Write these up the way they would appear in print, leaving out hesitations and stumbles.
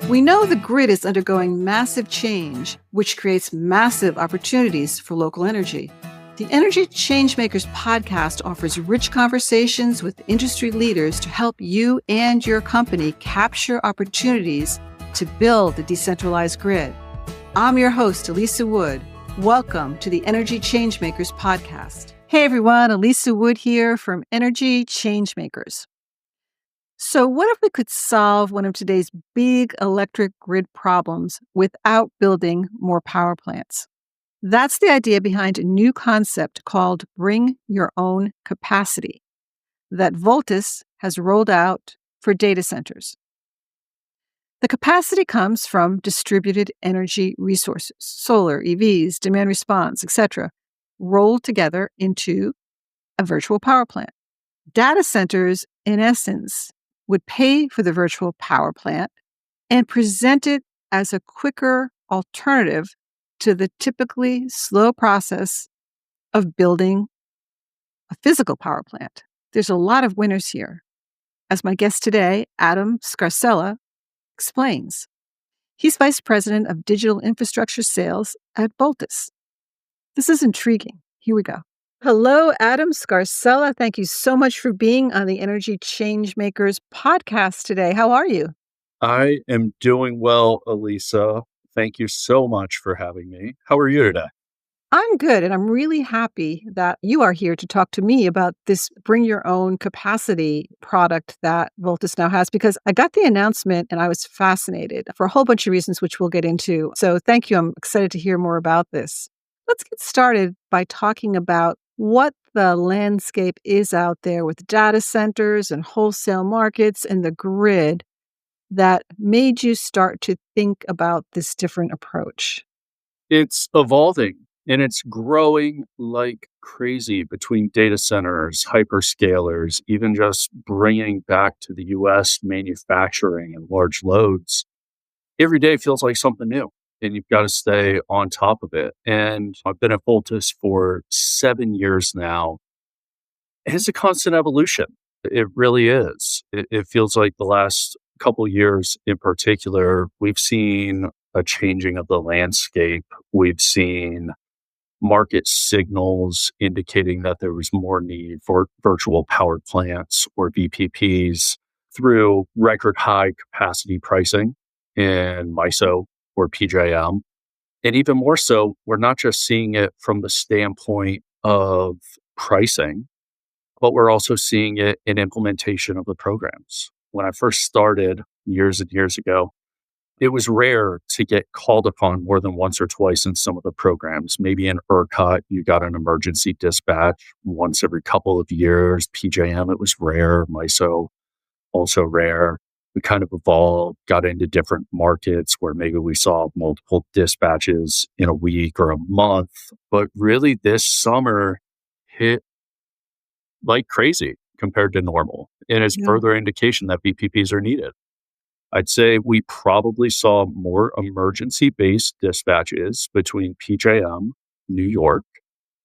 We know the grid is undergoing massive change, which creates massive opportunities for local energy. The Energy Changemakers podcast offers rich conversations with industry leaders to help you and your company capture opportunities to build a decentralized grid. I'm your host, Elisa Wood. Welcome to the Energy Changemakers podcast. Hey everyone, Elisa Wood here from Energy Changemakers. So what if we could solve one of today's big electric grid problems without building more power plants? That's the idea behind a new concept called Bring Your Own Capacity that Voltus has rolled out for data centers. The capacity comes from distributed energy resources, solar, EVs, demand response, etc., rolled together into a virtual power plant. Data centers, in essence, would pay for the virtual power plant and present it as a quicker alternative to the typically slow process of building a physical power plant. There's a lot of winners here, as my guest today, Adam Scarsella, explains. He's Vice President of Digital Infrastructure Sales at Voltus. This is intriguing. Here we go. Hello, Adam Scarsella. Thank you so much for being on the Energy Changemakers podcast today. How are you? I am doing well, Elisa. Thank you so much for having me. How are you today? I'm good, and I'm really happy that you are here to talk to me about this Bring Your Own Capacity product that Voltus now has, because I got the announcement and I was fascinated for a whole bunch of reasons, which we'll get into. So thank you. I'm excited to hear more about this. Let's get started by talking about what the landscape is out there with data centers and wholesale markets and the grid that made you start to think about this different approach. It's evolving and it's growing like crazy between data centers, hyperscalers, even just bringing back to the US manufacturing and large loads. Every day feels like something new, and you've got to stay on top of it. And I've been at Voltus for 7 years now. It's a constant evolution. It really is. It feels like the last couple years in particular, we've seen a changing of the landscape. We've seen market signals indicating that there was more need for virtual power plants or VPPs through record high capacity pricing in MISO or PJM. And even more so, we're not just seeing it from the standpoint of pricing, but we're also seeing it in implementation of the programs. When I first started years and years ago, it was rare to get called upon more than once or twice in some of the programs. Maybe in ERCOT, you got an emergency dispatch once every couple of years. PJM, it was rare. MISO, also rare. We kind of evolved, got into different markets where maybe we saw multiple dispatches in a week or a month. But really, this summer hit like crazy compared to normal. And it's further indication that VPPs are needed. I'd say we probably saw more emergency-based dispatches between PJM, New York,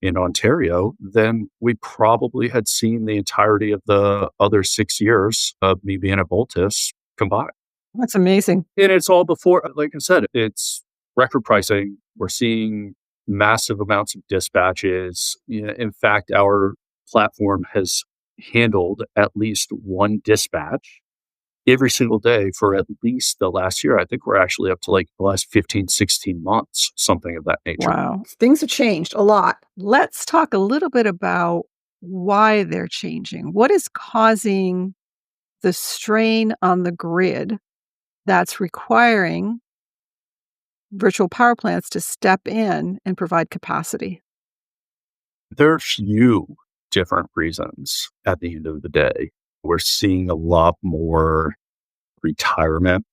and Ontario than we probably had seen the entirety of the other 6 years of me being at Voltus combined. That's amazing. And it's all before, like I said, it's record pricing. We're seeing massive amounts of dispatches. In fact, our platform has handled at least one dispatch every single day for at least the last year. I think we're actually up to like the last 15, 16 months, something of that nature. Wow. Things have changed a lot. Let's talk a little bit about why they're changing. What is causing the strain on the grid that's requiring virtual power plants to step in and provide capacity? There are a few different reasons at the end of the day. We're seeing a lot more retirement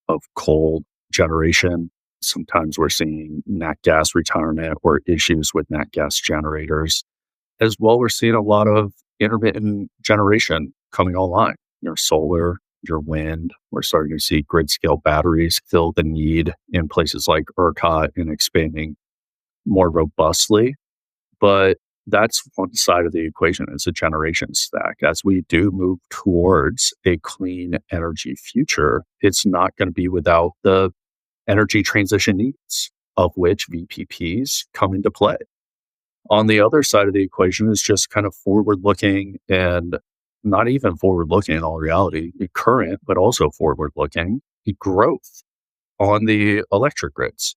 of coal generation. Sometimes we're seeing nat gas retirement or issues with nat gas generators. As well, we're seeing a lot of intermittent generation coming online. Your solar, your wind. We're starting to see grid scale batteries fill the need in places like ERCOT and expanding more robustly. But That's one side of the equation is a generation stack. As we do move towards a clean energy future, it's not going to be without the energy transition needs, of which VPPs come into play. On the other side of the equation is just kind of forward looking and not even forward looking in all reality, current, but also forward looking growth on the electric grids.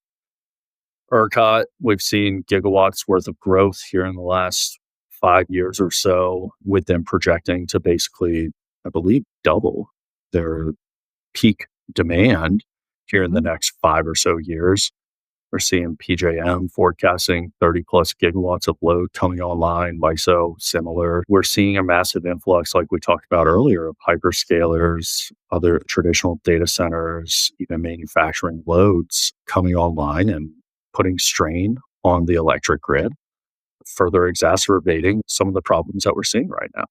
ERCOT, we've seen gigawatts worth of growth here in the last 5 years or so, with them projecting to basically, I believe, double their peak demand here in the next 5 or so years. We're seeing PJM forecasting 30 plus gigawatts of load coming online, MISO similar. We're seeing a massive influx, like we talked about earlier, of hyperscalers, other traditional data centers, even manufacturing loads coming online and putting strain on the electric grid, further exacerbating some of the problems that we're seeing right now.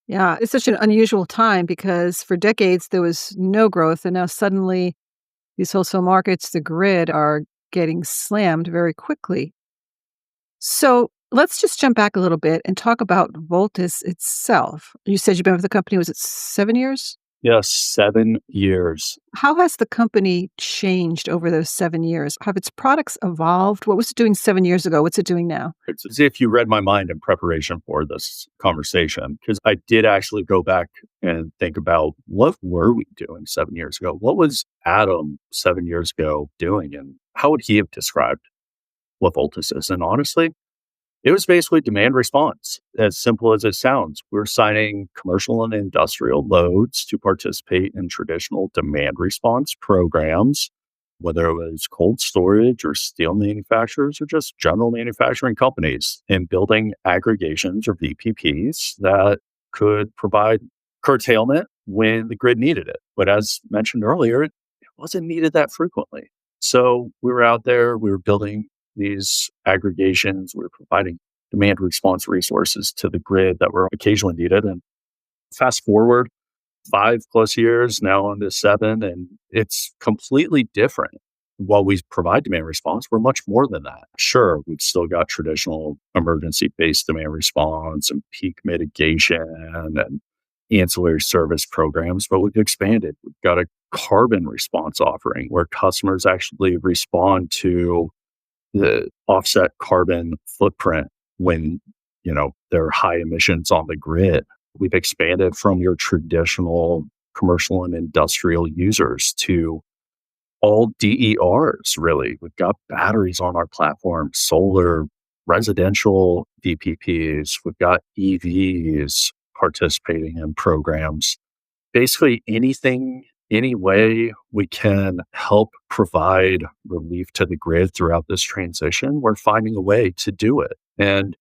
Yeah, it's such an unusual time because for decades there was no growth, and now suddenly these wholesale markets, the grid, are getting slammed very quickly. So let's just jump back a little bit and talk about Voltus itself. You said you've been with the company, was it 7 years? Yes, 7 years. How has the company changed over those 7 years? Have its products evolved? What was it doing 7 years ago? What's it doing now? It's as if you read my mind in preparation for this conversation, because I did actually go back and think about what were we doing 7 years ago? What was Adam 7 years ago doing? And how would he have described what Voltus is? And honestly, it was basically demand response, as simple as it sounds. We're signing commercial and industrial loads to participate in traditional demand response programs, whether it was cold storage or steel manufacturers or just general manufacturing companies, and building aggregations or VPPs that could provide curtailment when the grid needed it. But as mentioned earlier, it wasn't needed that frequently. So we were out there, we were building these aggregations, we were providing demand response resources to the grid that were occasionally needed. And fast forward 5 plus years, now on to 7, and it's completely different. While we provide demand response, we're much more than that. Sure, we've still got traditional emergency-based demand response and peak mitigation and ancillary service programs, but we've expanded. We've got a carbon response offering where customers actually respond to the offset carbon footprint when, there are high emissions on the grid. We've expanded from your traditional commercial and industrial users to all DERs, really. We've got batteries on our platform, solar, residential VPPs. We've got EVs participating in programs. Basically anything, any way we can help provide relief to the grid throughout this transition, we're finding a way to do it. And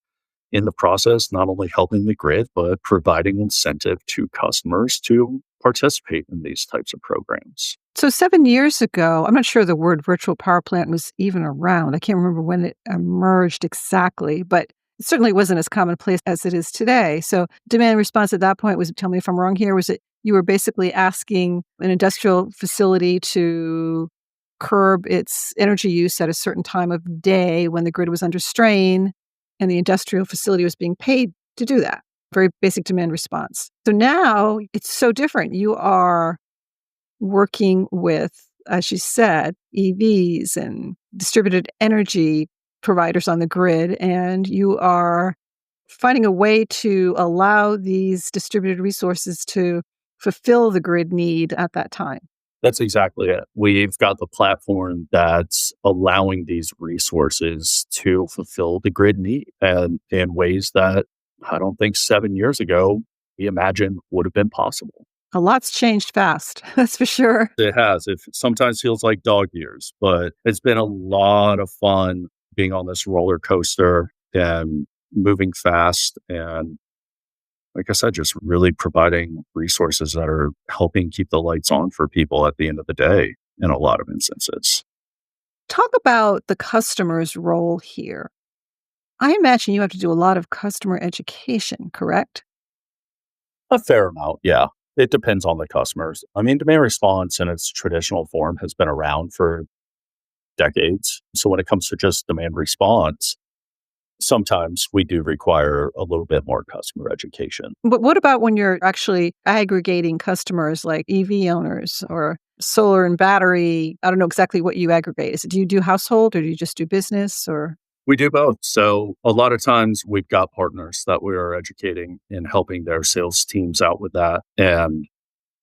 in the process, not only helping the grid, but providing incentive to customers to participate in these types of programs. So 7 years ago, I'm not sure the word virtual power plant was even around. I can't remember when it emerged exactly, but it certainly wasn't as commonplace as it is today. So demand response at that point was, tell me if I'm wrong here, was it you were basically asking an industrial facility to curb its energy use at a certain time of day when the grid was under strain, and the industrial facility was being paid to do that. Very basic demand response. So now it's so different. You are working with, as you said, EVs and distributed energy providers on the grid, and you are finding a way to allow these distributed resources to fulfill the grid need at that time. That's exactly it. We've got the platform that's allowing these resources to fulfill the grid need and in ways that I don't think 7 years ago we imagined would have been possible. A lot's changed fast, that's for sure. It has. It sometimes feels like dog years, but it's been a lot of fun being on this roller coaster and moving fast. And like I said, just really providing resources that are helping keep the lights on for people at the end of the day in a lot of instances. Talk about the customer's role here. I imagine you have to do a lot of customer education, correct? A fair amount, yeah. It depends on the customers. I mean, demand response in its traditional form has been around for decades. So when it comes to just demand response, Sometimes we do require a little bit more customer education. But what about when you're actually aggregating customers like EV owners or solar and battery? I don't know exactly what you aggregate. Do you do household or do you just do business or? We do both. So a lot of times we've got partners that we are educating and helping their sales teams out with that. And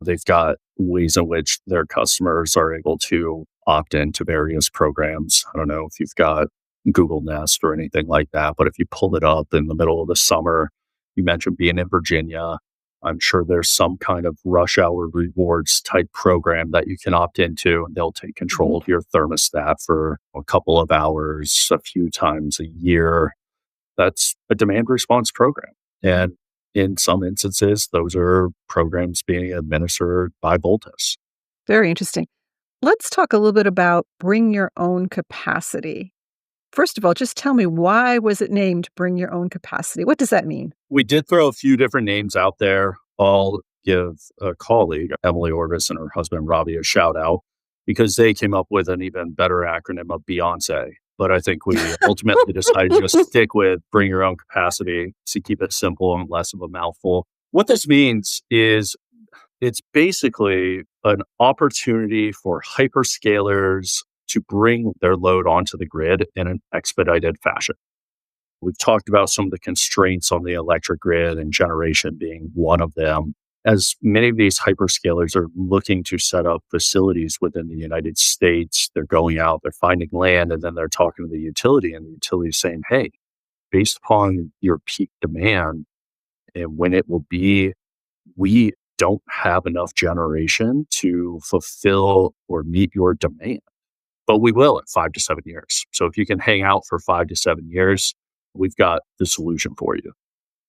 they've got ways in which their customers are able to opt into various programs. I don't know if you've got Google Nest or anything like that, but if you pull it up in the middle of the summer, you mentioned being in Virginia. I'm sure there's some kind of rush hour rewards type program that you can opt into, and they'll take control of your thermostat for a couple of hours, a few times a year. That's a demand response program. And in some instances, those are programs being administered by Voltus. Very interesting. Let's talk a little bit about bring your own capacity. First of all, just tell me, why was it named Bring Your Own Capacity? What does that mean? We did throw a few different names out there. I'll give a colleague, Emily Orvis, and her husband, Robbie, a shout out because they came up with an even better acronym of Beyonce. But I think we ultimately decided to just stick with Bring Your Own Capacity to keep it simple and less of a mouthful. What this means is it's basically an opportunity for hyperscalers to bring their load onto the grid in an expedited fashion. We've talked about some of the constraints on the electric grid and generation being one of them. As many of these hyperscalers are looking to set up facilities within the United States, they're going out, they're finding land, and then they're talking to the utility, and the utility is saying, hey, based upon your peak demand and when it will be, we don't have enough generation to fulfill or meet your demand. But we will in 5 to 7 years. So if you can hang out for 5 to 7 years, we've got the solution for you.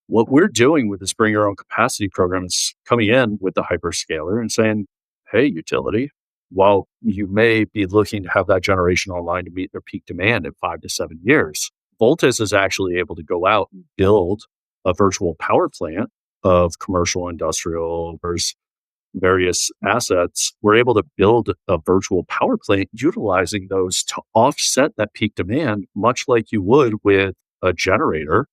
What we're doing with this Bring Your Own Capacity program is coming in with the hyperscaler and saying, hey, utility, while you may be looking to have that generation online to meet their peak demand in 5 to 7 years, Voltus is actually able to go out and build a virtual power plant of commercial, industrial, versus various assets. We're able to build a virtual power plant utilizing those to offset that peak demand, much like you would with a generator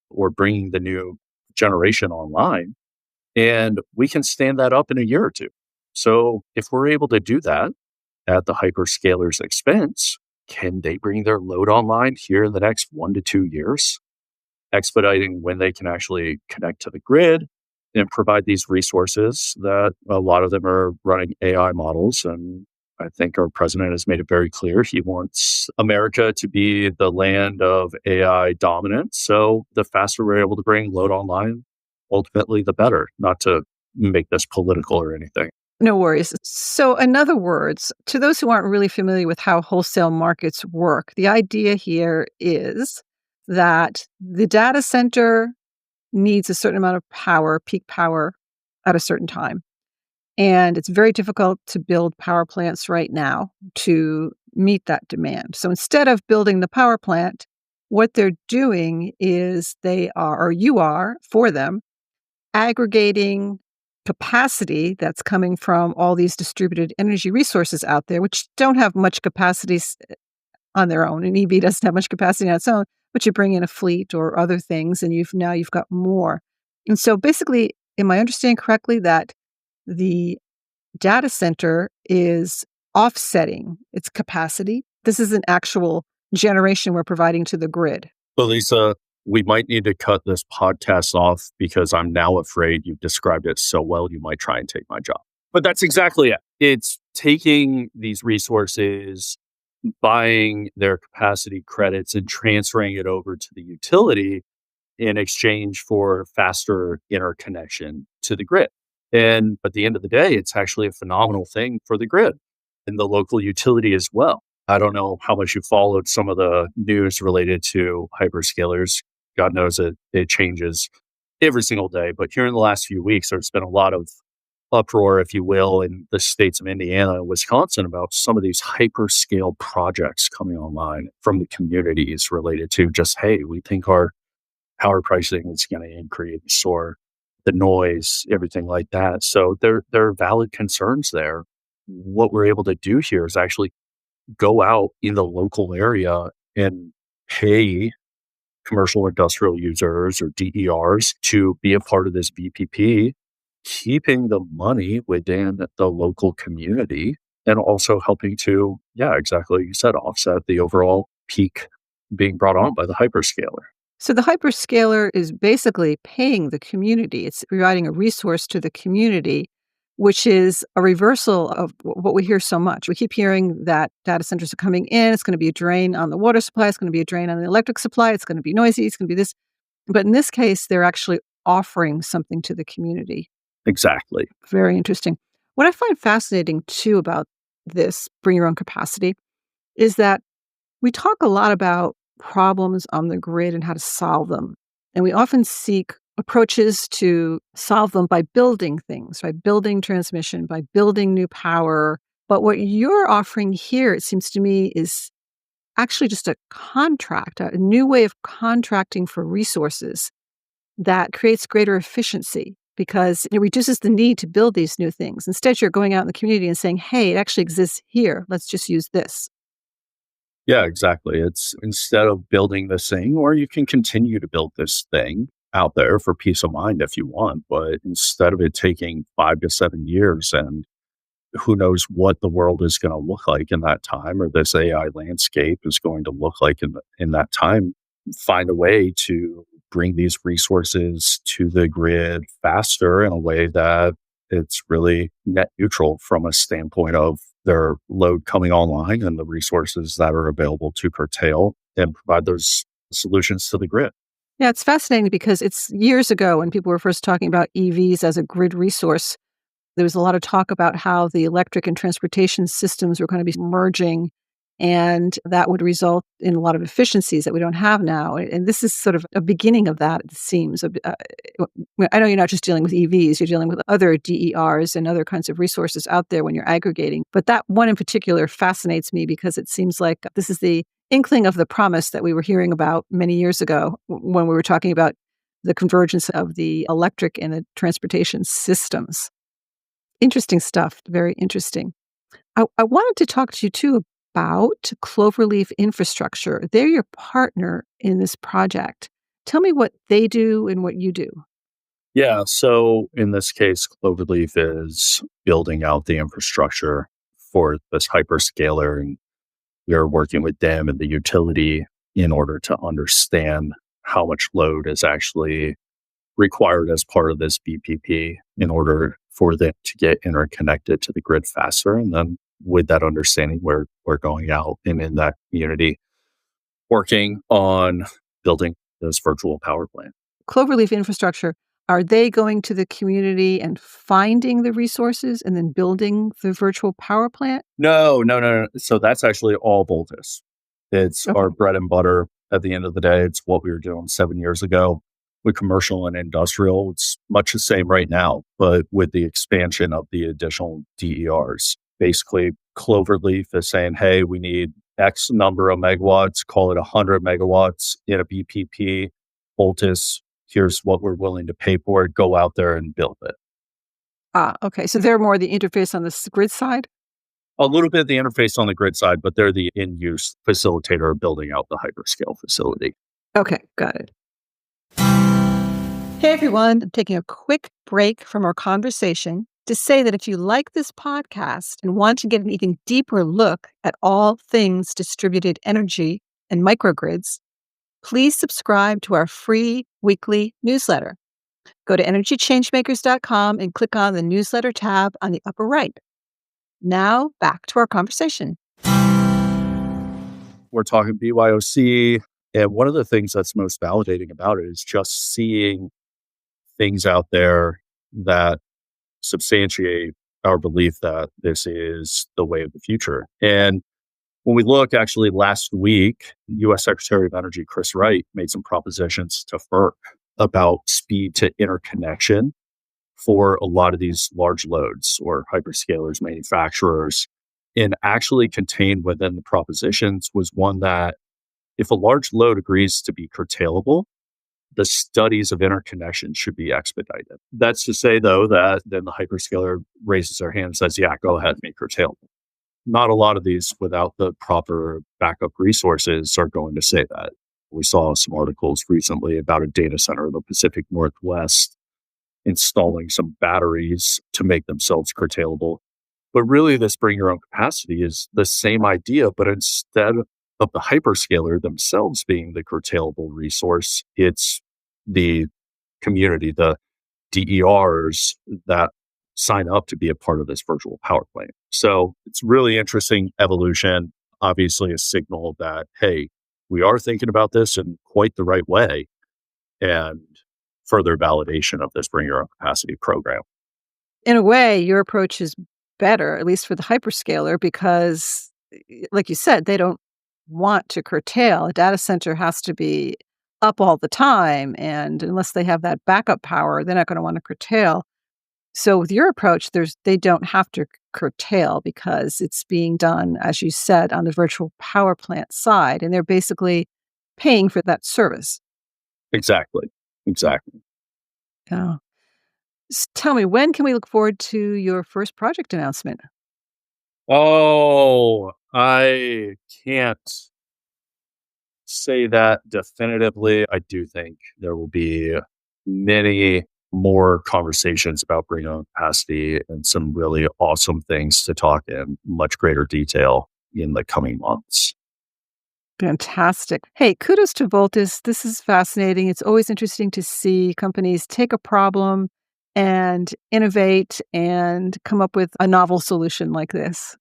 or bringing the new generation online. And we can stand that up in a year or two. So if we're able to do that at the hyperscaler's expense, can they bring their load online here in the next 1 to 2 years, expediting when they can actually connect to the grid and provide these resources that a lot of them are running AI models. And I think our president has made it very clear he wants America to be the land of AI dominance. So the faster we're able to bring load online, ultimately the better, not to make this political or anything. No worries. So, in other words, to those who aren't really familiar with how wholesale markets work, the idea here is that the data center needs a certain amount of power, peak power, at a certain time. And it's very difficult to build power plants right now to meet that demand. So instead of building the power plant, what they're doing is they are, or you are for them, aggregating capacity that's coming from all these distributed energy resources out there, which don't have much capacity on their own. An EV doesn't have much capacity on its own, but you bring in a fleet or other things, and you've got more. And so basically, am I understanding correctly that the data center is offsetting its capacity? This is an actual generation we're providing to the grid. Well, Lisa, we might need to cut this podcast off because I'm now afraid you've described it so well, you might try and take my job. But that's exactly it. It's taking these resources, buying their capacity credits, and transferring it over to the utility in exchange for faster interconnection to the grid. And at the end of the day, it's actually a phenomenal thing for the grid and the local utility as well. I don't know how much you followed some of the news related to hyperscalers. God knows it changes every single day. But here in the last few weeks, there's been a lot of uproar, if you will, in the states of Indiana and Wisconsin about some of these hyperscale projects coming online from the communities related to just, hey, we think our power pricing is going to increase, or the noise, everything like that. So there are valid concerns there. What we're able to do here is actually go out in the local area and pay commercial industrial users or DERs to be a part of this VPP, keeping the money within the local community and also helping to, yeah, exactly like you said, offset the overall peak being brought on by the hyperscaler. So the hyperscaler is basically paying the community. It's providing a resource to the community, which is a reversal of what we hear so much. We keep hearing that data centers are coming in. It's going to be a drain on the water supply. It's going to be a drain on the electric supply. It's going to be noisy. It's going to be this. But in this case, they're actually offering something to the community. Exactly. Very interesting. What I find fascinating too about this bring your own capacity is that we talk a lot about problems on the grid and how to solve them. And we often seek approaches to solve them by building things, by building transmission, by building new power. But what you're offering here, it seems to me, is actually just a contract, a new way of contracting for resources that creates greater efficiency because it reduces the need to build these new things. Instead, you're going out in the community and saying, hey, it actually exists here. Let's just use this. Yeah, exactly. It's instead of building this thing, or you can continue to build this thing out there for peace of mind if you want, but instead of it taking 5 to 7 years and who knows what the world is going to look like in that time or this AI landscape is going to look like in that time, find a way to bring these resources to the grid faster in a way that it's really net neutral from a standpoint of their load coming online and the resources that are available to curtail and provide those solutions to the grid. Yeah, it's fascinating because it's years ago when people were first talking about EVs as a grid resource. There was a lot of talk about how the electric and transportation systems were going to be merging, and that would result in a lot of efficiencies that we don't have now. And this is sort of a beginning of that, it seems. I know you're not just dealing with EVs, you're dealing with other DERs and other kinds of resources out there when you're aggregating. But that one in particular fascinates me because it seems like this is the inkling of the promise that we were hearing about many years ago when we were talking about the convergence of the electric and the transportation systems. Interesting stuff. Very interesting. I wanted to talk to you too about Cloverleaf Infrastructure. They're your partner in this project. Tell me what they do and what you do. Yeah. So in this case, Cloverleaf is building out the infrastructure for this hyperscaler, and we are working with them and the utility in order to understand how much load is actually required as part of this BPP in order for them to get interconnected to the grid faster. And then with that understanding, we're going out and in that community working on building this virtual power plant. Cloverleaf Infrastructure, are they going to the community and finding the resources and then building the virtual power plant? No. So that's actually all Voltus. It's Okay. our bread and butter at the end of the day. It's what we were doing 7 years ago with commercial and industrial. It's much the same right now, but with the expansion of the additional DERs. Basically, Cloverleaf is saying, hey, we need X number of megawatts, call it 100 megawatts in a BPP. Voltus, here's what we're willing to pay for it. Go out there and build it. Okay. So they're more the interface on the grid side? A little bit of the interface on the grid side, but they're the in-use facilitator of building out the hyperscale facility. Okay, got it. Hey everyone, I'm taking a quick break from our conversation to say that if you like this podcast and want to get an even deeper look at all things distributed energy and microgrids, please subscribe to our free weekly newsletter. Go to energychangemakers.com and click on the newsletter tab on the upper right. Now back to our conversation. We're talking BYOC, and one of the things that's most validating about it is just seeing things out there that substantiate our belief that this is the way of the future. And when we look, actually, last week, U.S. Secretary of Energy Chris Wright made some propositions to FERC about speed to interconnection for a lot of these large loads or hyperscalers, manufacturers. And actually contained within the propositions was one that if a large load agrees to be curtailable, the studies of interconnection should be expedited. That's to say, though, that then the hyperscaler raises their hand and says, yeah, go ahead, make curtailable. Not a lot of these, without the proper backup resources, are going to say that. We saw some articles recently about a data center in the Pacific Northwest installing some batteries to make themselves curtailable. But really, this bring your own capacity is the same idea, but instead of the hyperscaler themselves being the curtailable resource, it's the community, the DERs that sign up to be a part of this virtual power plant. So it's really interesting evolution, obviously a signal that, hey, we are thinking about this in quite the right way, and further validation of this bring your own capacity program. In a way, your approach is better, at least for the hyperscaler, because, like you said, they don't want to curtail. A data center has to be up all the time, and unless they have that backup power, they're not going to want to curtail. So with your approach, they don't have to curtail because it's being done, as you said, on the virtual power plant side, and they're basically paying for that service. Exactly. Yeah. Tell me, when can we look forward to your first project announcement? Oh, I can't say that definitively. I do think there will be many more conversations about bring your own capacity and some really awesome things to talk in much greater detail in the coming months. Fantastic. Hey, kudos to Voltus. This is fascinating. It's always interesting to see companies take a problem and innovate and come up with a novel solution like this.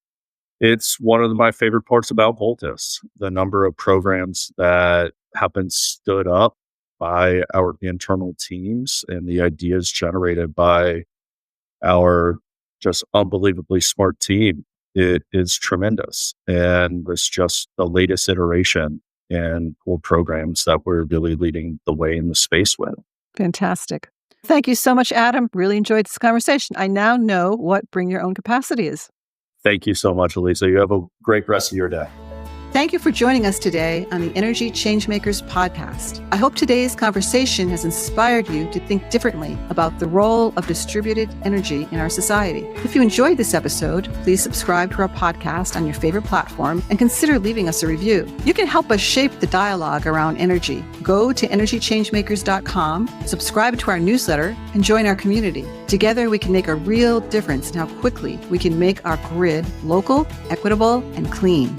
It's one of my favorite parts about Voltus, the number of programs that have been stood up by our internal teams and the ideas generated by our just unbelievably smart team. It is tremendous. And it's just the latest iteration and cool programs that we're really leading the way in the space with. Fantastic. Thank you so much, Adam. Really enjoyed this conversation. I now know what bring your own capacity is. Thank you so much, Elisa. You have a great rest of your day. Thank you for joining us today on the Energy Changemakers podcast. I hope today's conversation has inspired you to think differently about the role of distributed energy in our society. If you enjoyed this episode, please subscribe to our podcast on your favorite platform and consider leaving us a review. You can help us shape the dialogue around energy. Go to energychangemakers.com, subscribe to our newsletter, and join our community. Together, we can make a real difference in how quickly we can make our grid local, equitable, and clean.